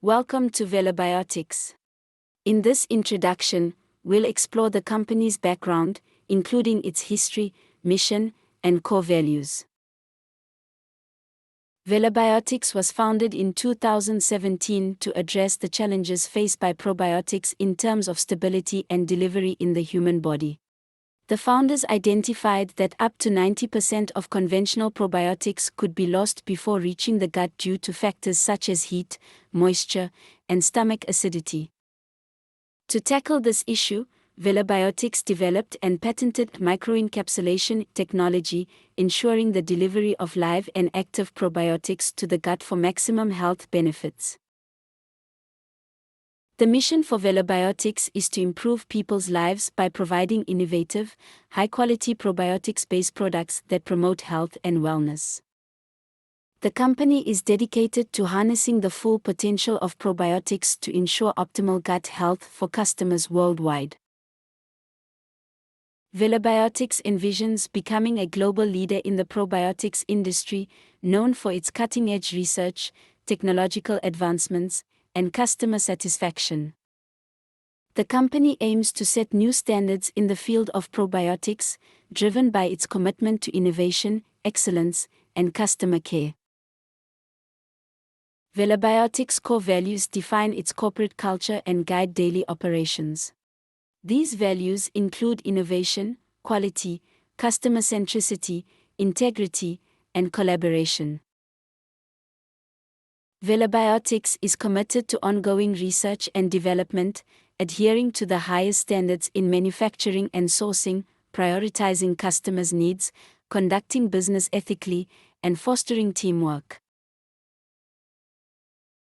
Welcome to Velobiotics. In this introduction, we'll explore the company's background, including its history, mission, and core values. Velobiotics was founded in 2017 to address the challenges faced by probiotics in terms of stability and delivery in the human body. The founders identified that up to 90% of conventional probiotics could be lost before reaching the gut due to factors such as heat, moisture, and stomach acidity. To tackle this issue, Velobiotics developed and patented microencapsulation technology, ensuring the delivery of live and active probiotics to the gut for maximum health benefits. The mission for Velobiotics is to improve people's lives by providing innovative, high-quality probiotics-based products that promote health and wellness. The company is dedicated to harnessing the full potential of probiotics to ensure optimal gut health for customers worldwide. Velobiotics envisions becoming a global leader in the probiotics industry, known for its cutting-edge research, technological advancements, and customer satisfaction. The company aims to set new standards in the field of probiotics, driven by its commitment to innovation, excellence, and customer care. Velobiotics' core values define its corporate culture and guide daily operations. These values include innovation, quality, customer centricity, integrity, and collaboration. Velobiotics is committed to ongoing research and development, adhering to the highest standards in manufacturing and sourcing, prioritizing customers' needs, conducting business ethically, and fostering teamwork.